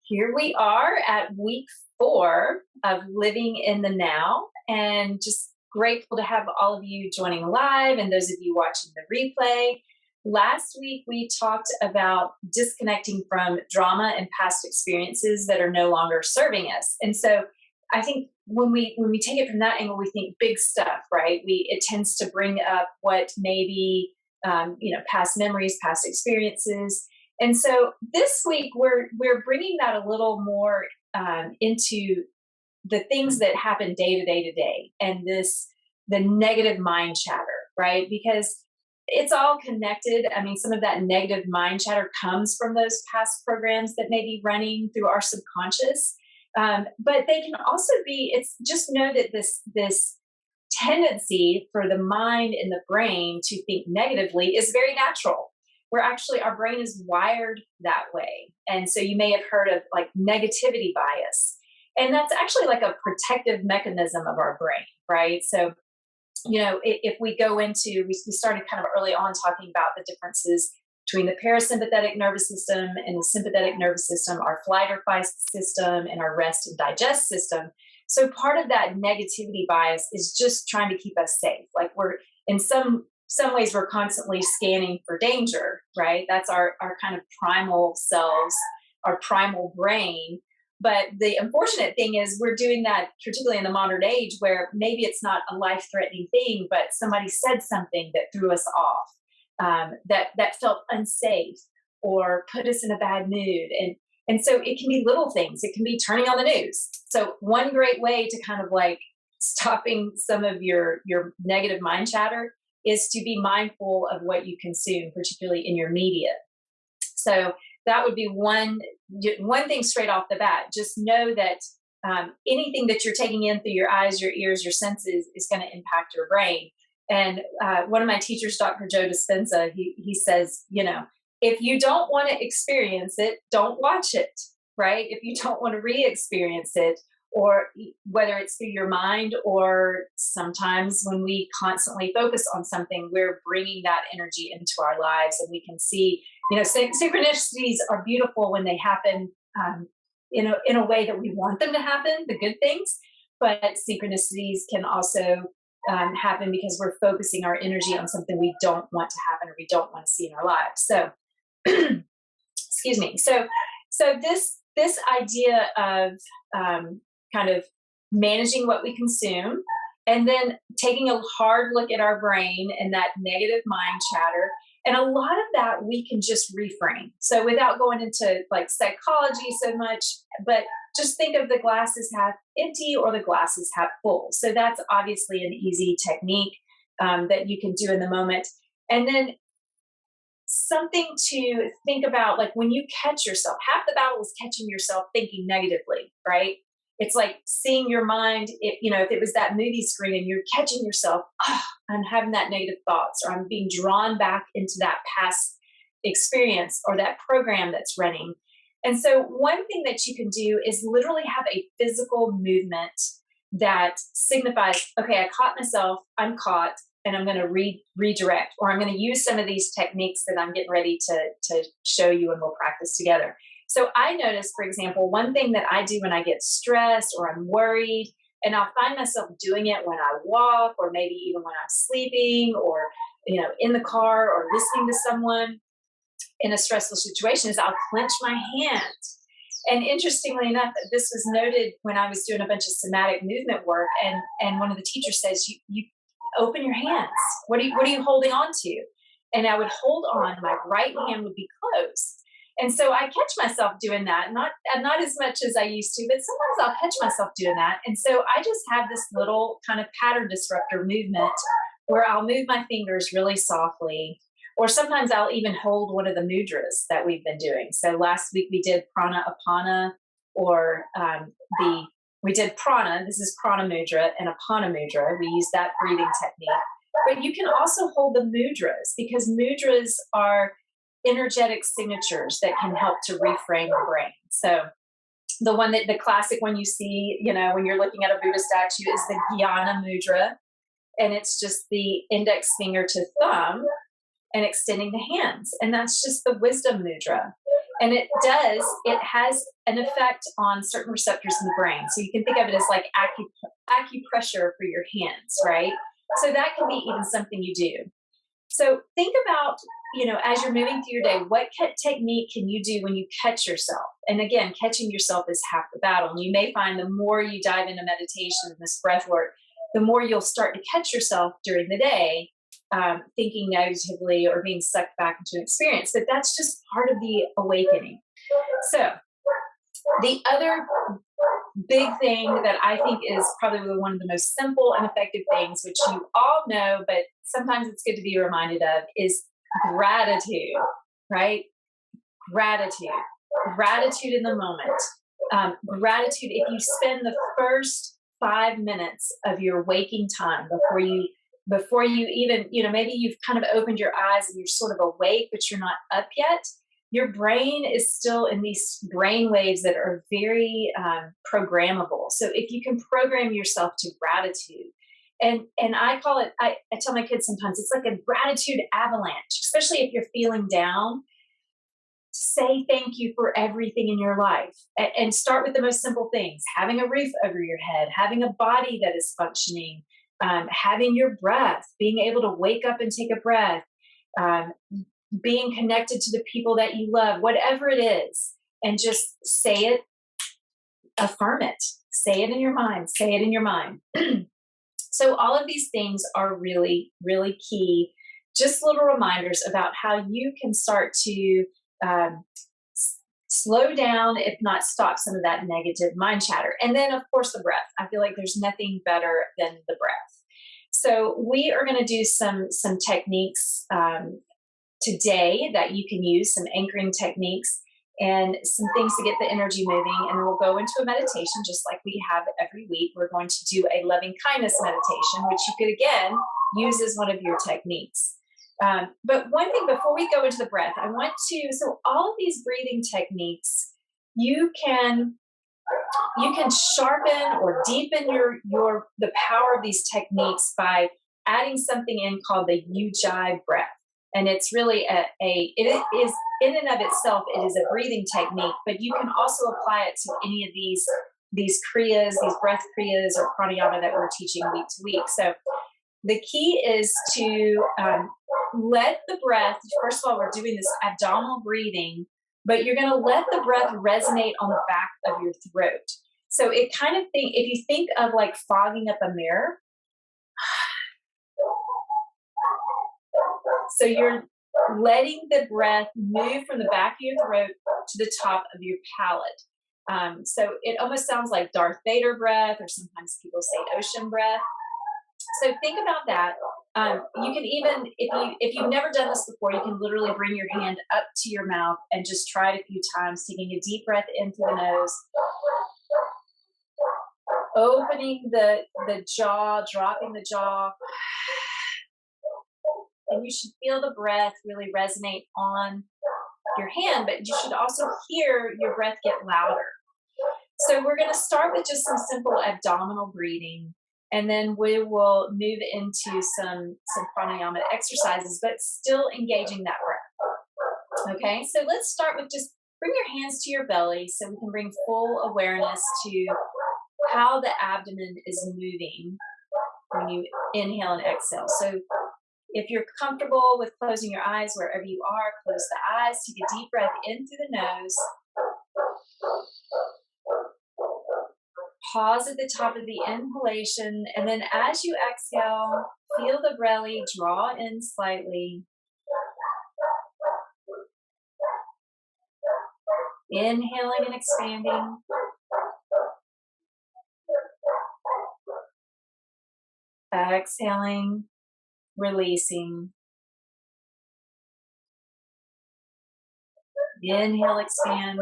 Here we are at week 4 of Living in the Now, and just grateful to have all of you joining live and those of you watching the replay. Last week, we talked about disconnecting from drama and past experiences that are no longer serving us. And so I think when we take it from that angle, we think big stuff, right? It tends to bring up what maybe past memories, past experiences. And so this week we're bringing that a little more into the things that happen day to day, and the negative mind chatter, right? Because it's all connected. I mean, some of that negative mind chatter comes from those past programs that may be running through our subconscious, but they can also be. It's just know that this tendency for the mind and the brain to think negatively is very natural. We're actually, our brain is wired that way. And so you may have heard of like negativity bias. And that's actually like a protective mechanism of our brain, right? So, if we go into, we started kind of early on talking about the differences between the parasympathetic nervous system and the sympathetic nervous system, our flight or fight system, and our rest and digest system. So part of that negativity bias is just trying to keep us safe. Like we're in some ways we're constantly scanning for danger, right? That's our kind of primal selves, our primal brain. But the unfortunate thing is we're doing that, particularly in the modern age, where maybe it's not a life-threatening thing, but somebody said something that threw us off, that felt unsafe or put us in a bad mood. And so it can be little things. It can be turning on the news. So one great way to kind of like stopping some of your negative mind chatter is to be mindful of what you consume, particularly in your media. So that would be one thing straight off the bat. Just know that anything that you're taking in through your eyes, your ears, your senses is going to impact your brain. And one of my teachers, Dr. Joe Dispenza, he says, if you don't want to experience it, don't watch it, right? If you don't want to re-experience it, or whether it's through your mind, or sometimes when we constantly focus on something, we're bringing that energy into our lives, and we can see, synchronicities are beautiful when they happen in a way that we want them to happen, the good things, but synchronicities can also happen because we're focusing our energy on something we don't want to happen or we don't want to see in our lives. So, excuse me. So this idea of kind of managing what we consume, and then taking a hard look at our brain and that negative mind chatter. And a lot of that we can just reframe. So without going into like psychology so much, but just think of the glasses half empty or the glasses half full. So that's obviously an easy technique that you can do in the moment. And then something to think about, like when you catch yourself, half the battle is catching yourself thinking negatively, right? It's like seeing your mind, if it was that movie screen and you're catching yourself, I'm having that negative thoughts, or I'm being drawn back into that past experience or that program that's running. And so one thing that you can do is literally have a physical movement that signifies, okay, I caught myself, I'm caught, and I'm going to redirect, or I'm going to use some of these techniques that I'm getting ready to show you, and we'll practice together. So I notice, for example, one thing that I do when I get stressed or I'm worried, and I'll find myself doing it when I walk, or maybe even when I'm sleeping, or in the car, or listening to someone in a stressful situation, is I'll clench my hand. And interestingly enough, this was noted when I was doing a bunch of somatic movement work, and one of the teachers says, you open your hands. What are you holding on to? And I would hold on, my right hand would be closed. And so I catch myself doing that, not as much as I used to, but sometimes I'll catch myself doing that. And so I just have this little kind of pattern disruptor movement where I'll move my fingers really softly, or sometimes I'll even hold one of the mudras that we've been doing. So last week we did prana apana, or we did prana. This is prana mudra and apana mudra. We use that breathing technique. But you can also hold the mudras, because mudras are energetic signatures that can help to reframe the brain. So the classic one you see, when you're looking at a Buddha statue, is the Jnana mudra. And it's just the index finger to thumb and extending the hands. And that's just the wisdom mudra. And it has an effect on certain receptors in the brain. So you can think of it as like acupressure for your hands, right? So that can be even something you do. So think about, as you're moving through your day, what technique can you do when you catch yourself? And again, catching yourself is half the battle. And you may find the more you dive into meditation and this breath work, the more you'll start to catch yourself during the day, thinking negatively or being sucked back into an experience. But that's just part of the awakening. So the other big thing that I think is probably one of the most simple and effective things, which you all know, but sometimes it's good to be reminded of, is gratitude, right? Gratitude. Gratitude in the moment. Gratitude, if you spend the first 5 minutes of your waking time before you even, maybe you've kind of opened your eyes and you're sort of awake, but you're not up yet. Your brain is still in these brain waves that are very programmable. So if you can program yourself to gratitude, and I call it, I tell my kids sometimes it's like a gratitude avalanche, especially if you're feeling down. Say thank you for everything in your life, and start with the most simple things: having a roof over your head, having a body that is functioning, having your breath, being able to wake up and take a breath, um, being connected to the people that you love, whatever it is, and just say it, affirm it, say it in your mind, say it in your mind. So all of these things are really, really key. Just little reminders about how you can start to um, slow down, if not stop some of that negative mind chatter. And then, of course, the breath. I feel like there's nothing better than the breath. So we are going to do some techniques today that you can use, some anchoring techniques and some things to get the energy moving. And then we'll go into a meditation just like we have every week. We're going to do a loving kindness meditation, which you could, again, use as one of your techniques. But one thing before we go into the breath, I want to, so all of these breathing techniques, you can sharpen or deepen the power of these techniques by adding something in called the Ujjayi breath. And it's really it is in and of itself, it is a breathing technique, but you can also apply it to any of these kriyas, these breath kriyas or pranayama that we're teaching week to week. So the key is to let the breath, first of all, we're doing this abdominal breathing, but you're going to let the breath resonate on the back of your throat. So it kind of if you think of like fogging up a mirror. So you're letting the breath move from the back of your throat to the top of your palate. So it almost sounds like Darth Vader breath, or sometimes people say ocean breath. So think about that. You can even, if you've never done this before, you can literally bring your hand up to your mouth and just try it a few times, taking a deep breath in through the nose, opening the jaw, dropping the jaw. And you should feel the breath really resonate on your hand, but you should also hear your breath get louder. So we're going to start with just some simple abdominal breathing, and then we will move into some pranayama exercises, but still engaging that breath. Okay, so let's start with just bring your hands to your belly so we can bring full awareness to how the abdomen is moving when you inhale and exhale. So if you're comfortable with closing your eyes wherever you are, close the eyes, take a deep breath in through the nose. Pause at the top of the inhalation, and then as you exhale, feel the belly draw in slightly. Inhaling and expanding. Exhaling, releasing. Inhale, expand.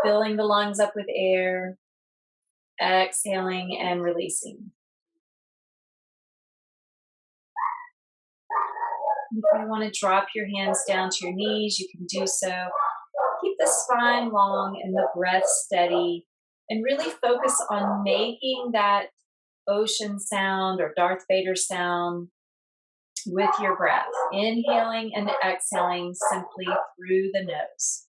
Filling the lungs up with air. Exhaling and releasing. If you want to drop your hands down to your knees, you can do so. Keep the spine long and the breath steady, and really focus on making that ocean sound or Darth Vader sound with your breath, inhaling and exhaling simply through the nose.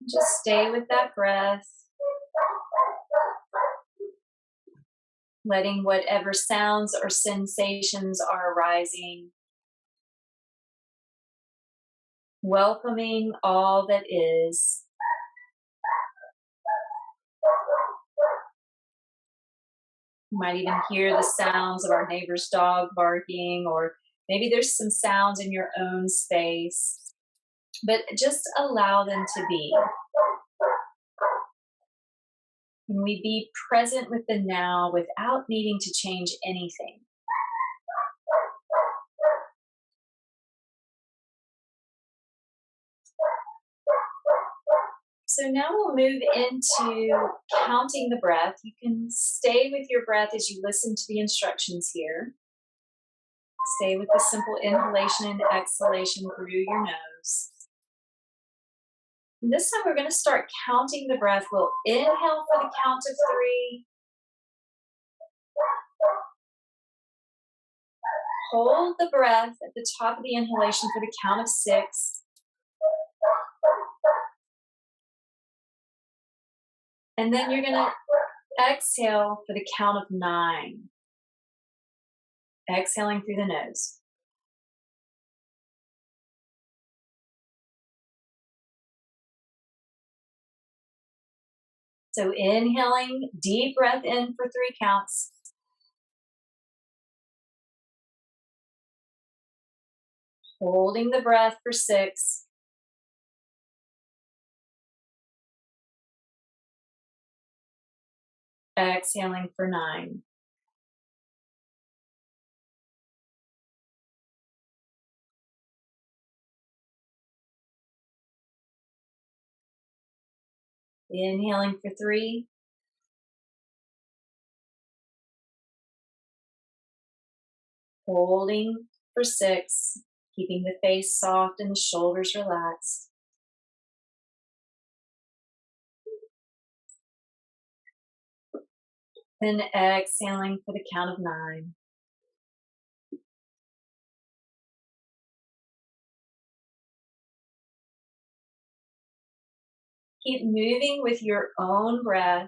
Just stay with that breath, letting whatever sounds or sensations are arising, welcoming all that is. You might even hear the sounds of our neighbor's dog barking, or maybe there's some sounds in your own space, but just allow them to be. Can we be present with the now without needing to change anything? So now we'll move into counting the breath. You can stay with your breath as you listen to the instructions here. Stay with the simple inhalation and exhalation through your nose. And this time we're going to start counting the breath. We'll inhale for the count of 3. Hold the breath at the top of the inhalation for the count of 6. And then you're going to exhale for the count of 9. Exhaling through the nose. So inhaling, deep breath in for 3 counts. Holding the breath for 6. Exhaling for 9. Inhaling for 3. Holding for 6. Keeping the face soft and the shoulders relaxed. Then exhaling for the count of 9. Keep moving with your own breath.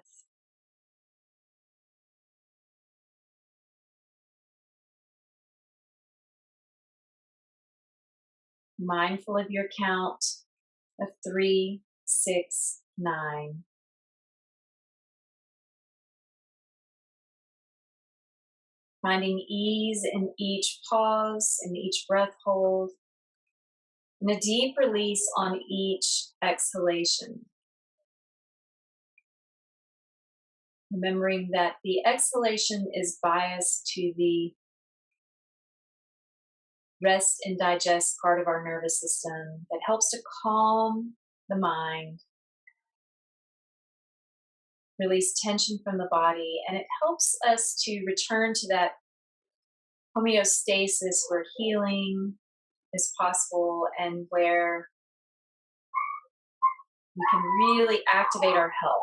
Mindful of your count of 3, 6, 9. Finding ease in each pause and each breath hold, and a deep release on each exhalation. Remembering that the exhalation is biased to the rest and digest part of our nervous system that helps to calm the mind, release tension from the body, and it helps us to return to that homeostasis where healing is possible and where we can really activate our health.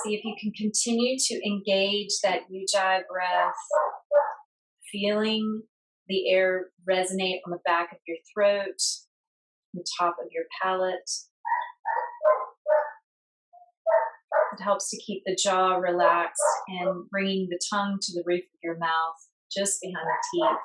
See if you can continue to engage that ujjayi breath, feeling the air resonate on the back of your throat, the top of your palate. It helps to keep the jaw relaxed and bringing the tongue to the roof of your mouth, just behind the teeth.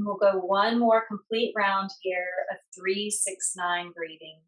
And we'll go one more complete round here of 3-6-9 breathing.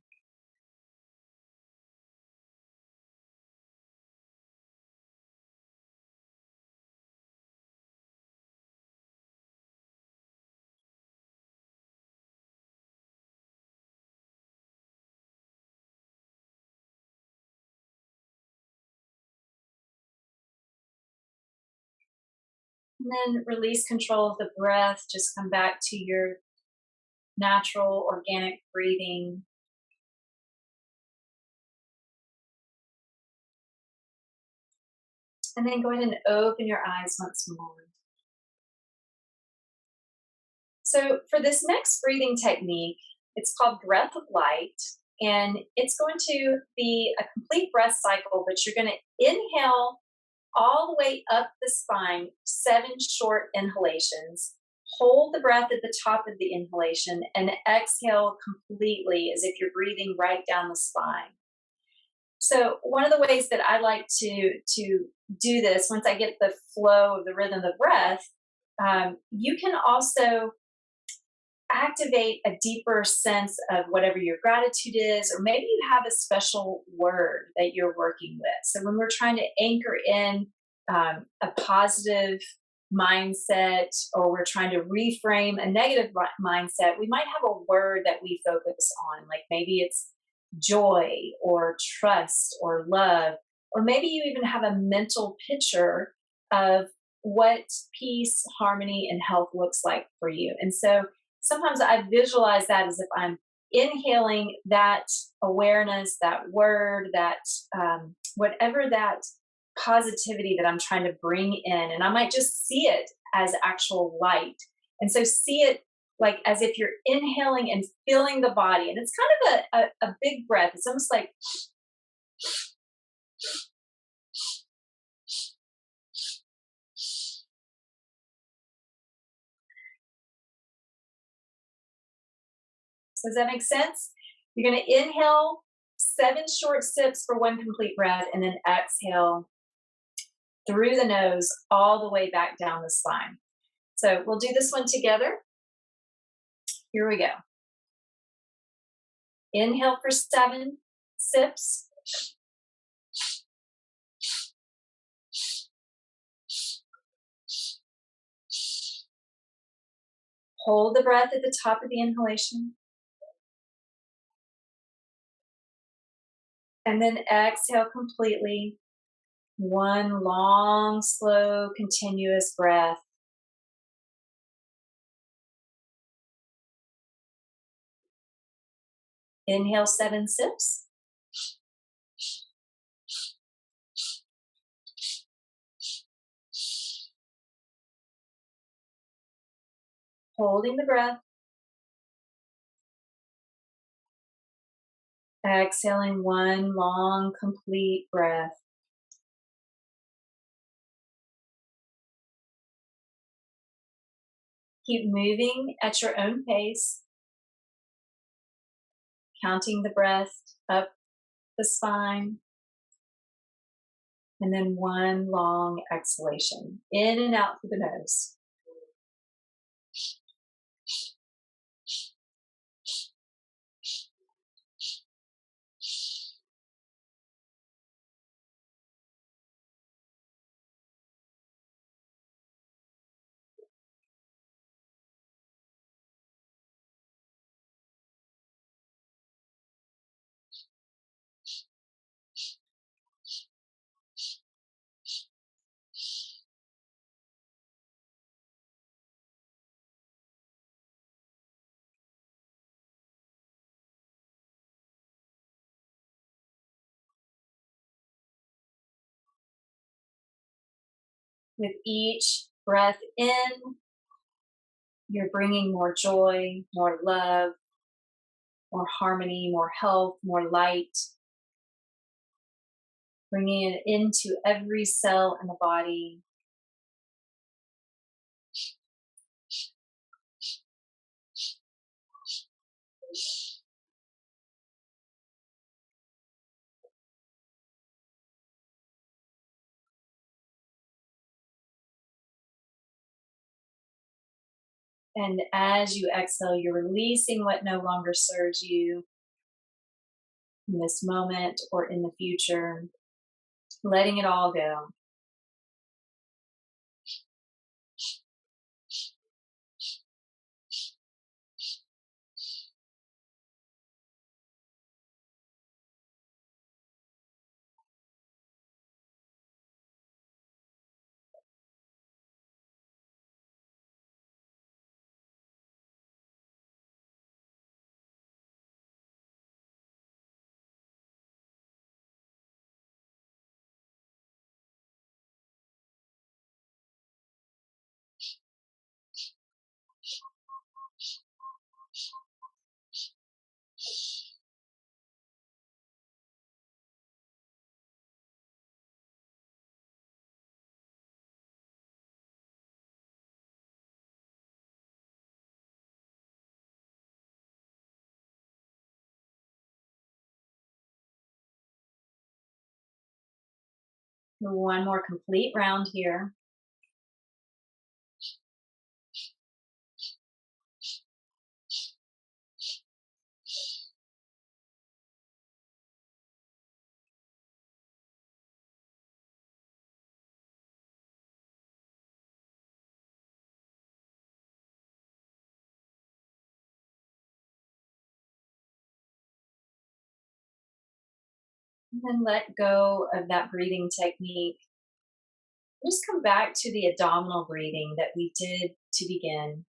And then release control of the breath. Just come back to your natural organic breathing. And then go ahead and open your eyes once more. So, for this next breathing technique, it's called breath of light. And it's going to be a complete breath cycle, but you're going to inhale all the way up the spine, 7 short inhalations. Hold the breath at the top of the inhalation and exhale completely as if you're breathing right down the spine. So one of the ways that I like to do this, once I get the flow of the rhythm of the breath, you can also activate a deeper sense of whatever your gratitude is, or maybe you have a special word that you're working with. So when we're trying to anchor in a positive mindset, or we're trying to reframe a negative mindset, we might have a word that we focus on, like maybe it's joy or trust or love, or maybe you even have a mental picture of what peace, harmony, and health looks like for you. And so sometimes I visualize that as if I'm inhaling that awareness, that word, that whatever that positivity that I'm trying to bring in. And I might just see it as actual light. And so see it like as if you're inhaling and filling the body. And it's kind of a big breath. It's almost like, does that make sense? You're going to inhale 7 short sips for 1 complete breath, and then exhale through the nose all the way back down the spine. So we'll do this one together. Here we go. Inhale for 7 sips. Hold the breath at the top of the inhalation. And then exhale completely. One long, slow, continuous breath. Inhale 7 sips. Holding the breath. Exhaling one long, complete breath. Keep moving at your own pace, counting the breath up the spine, and then one long exhalation, in and out through the nose. With each breath in, you're bringing more joy, more love, more harmony, more health, more light, bringing it into every cell in the body. And as you exhale, you're releasing what no longer serves you in this moment or in the future, letting it all go. One more complete round here. And then let go of that breathing technique. Just come back to the abdominal breathing that we did to begin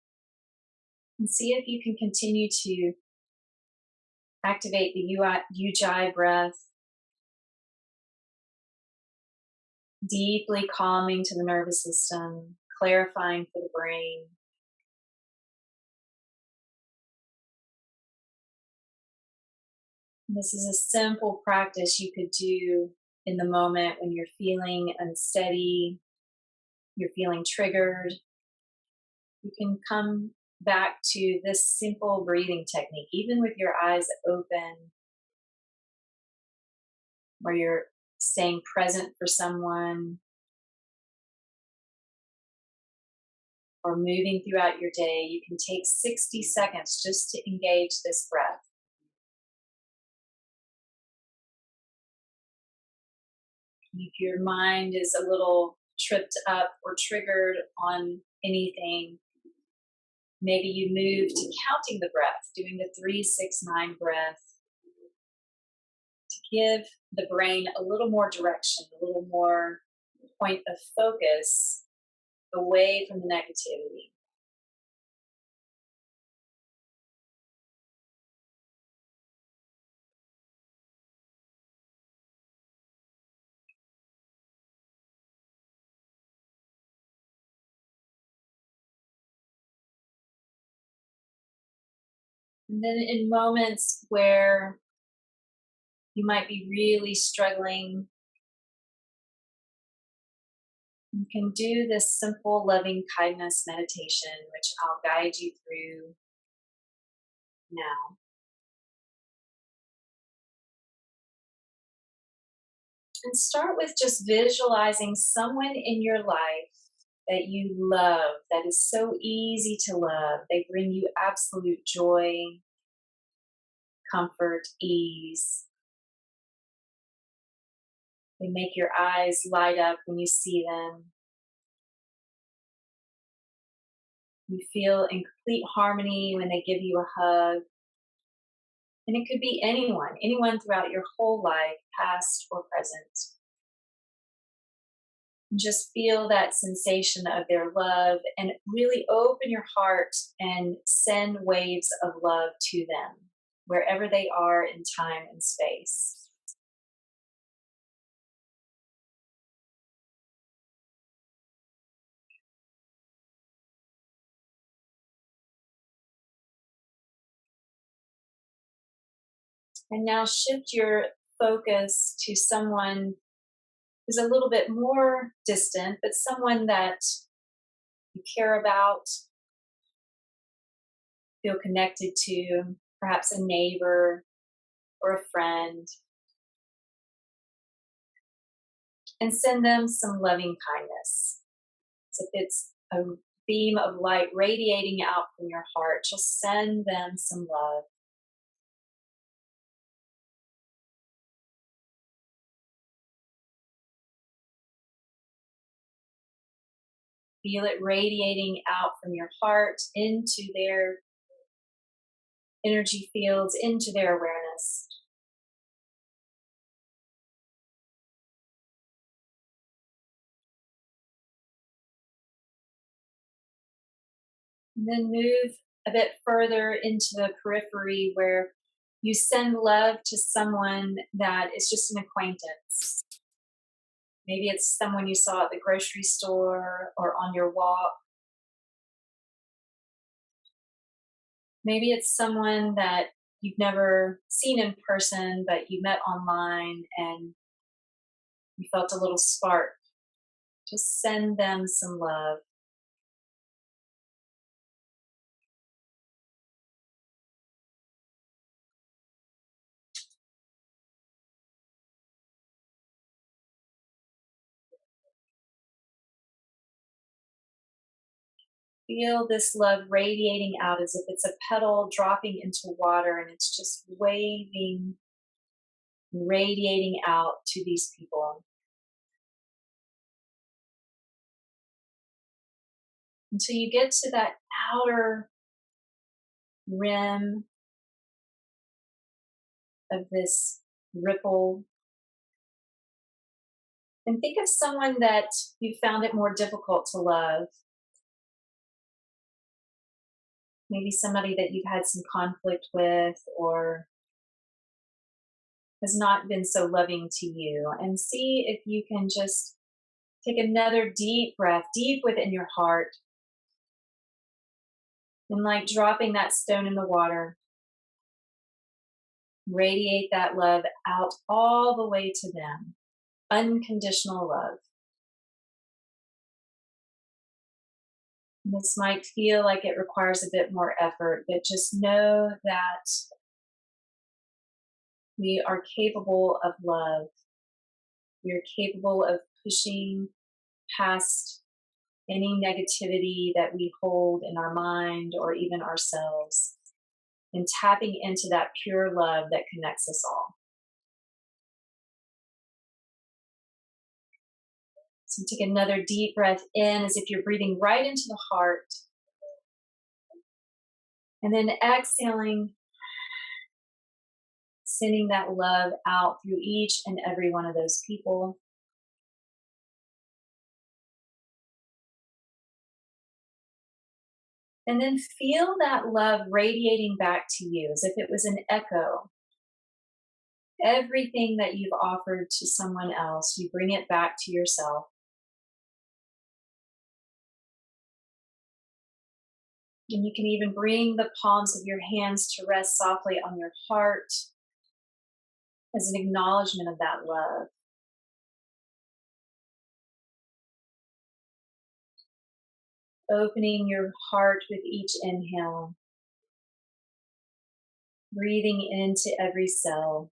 and see if you can continue to activate the Ujjayi breath, deeply calming to the nervous system, clarifying for the brain. This is a simple practice you could do in the moment when you're feeling unsteady, you're feeling triggered. You can come back to this simple breathing technique, even with your eyes open, where you're staying present for someone or moving throughout your day. You can take 60 seconds just to engage this breath. If your mind is a little tripped up or triggered on anything, maybe you move to counting the breath, doing the 3-6-9 breath to give the brain a little more direction, a little more point of focus away from the negativity. And then in moments where you might be really struggling, you can do this simple loving kindness meditation, which I'll guide you through now. And start with just visualizing someone in your life that you love, that is so easy to love. They bring you absolute joy, comfort, ease. They make your eyes light up when you see them. You feel in complete harmony when they give you a hug. And it could be anyone throughout your whole life, past or present. Just feel that sensation of their love and really open your heart and send waves of love to them, wherever they are in time and space. And now shift your focus to someone who's a little bit more distant, but someone that you care about, feel connected to, perhaps a neighbor or a friend, and send them some loving kindness. So if it's a beam of light radiating out from your heart. Just send them some love. Feel it radiating out from your heart into their energy fields, into their awareness. And then move a bit further into the periphery where you send love to someone that is just an acquaintance. Maybe it's someone you saw at the grocery store or on your walk. Maybe it's someone that you've never seen in person, but you met online and you felt a little spark. Just send them some love. Feel this love radiating out as if it's a petal dropping into water and it's just waving, radiating out to these people until you get to that outer rim of this ripple. And think of someone that you found it more difficult to love. Maybe somebody that you've had some conflict with or has not been so loving to you. And see if you can just take another deep breath, deep within your heart. And like dropping that stone in the water, radiate that love out all the way to them. Unconditional love. This might feel like it requires a bit more effort, but just know that we are capable of love. We are capable of pushing past any negativity that we hold in our mind or even ourselves and tapping into that pure love that connects us all. So take another deep breath in as if you're breathing right into the heart. And then exhaling, sending that love out through each and every one of those people. And then feel that love radiating back to you as if it was an echo. Everything that you've offered to someone else, you bring it back to yourself. And you can even bring the palms of your hands to rest softly on your heart as an acknowledgement of that love. Opening your heart with each inhale, breathing into every cell.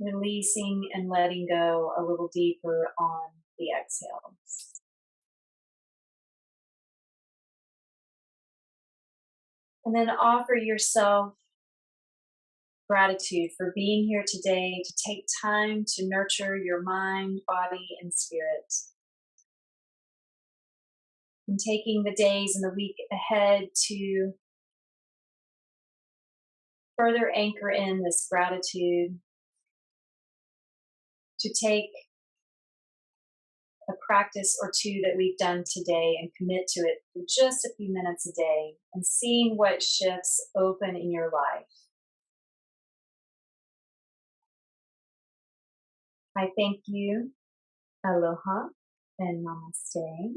Releasing and letting go a little deeper on the exhales. And then offer yourself gratitude for being here today to take time to nurture your mind, body, and spirit. And taking the days and the week ahead to further anchor in this gratitude, to take a practice or two that we've done today and commit to it for just a few minutes a day and seeing what shifts open in your life. I thank you. Aloha and namaste.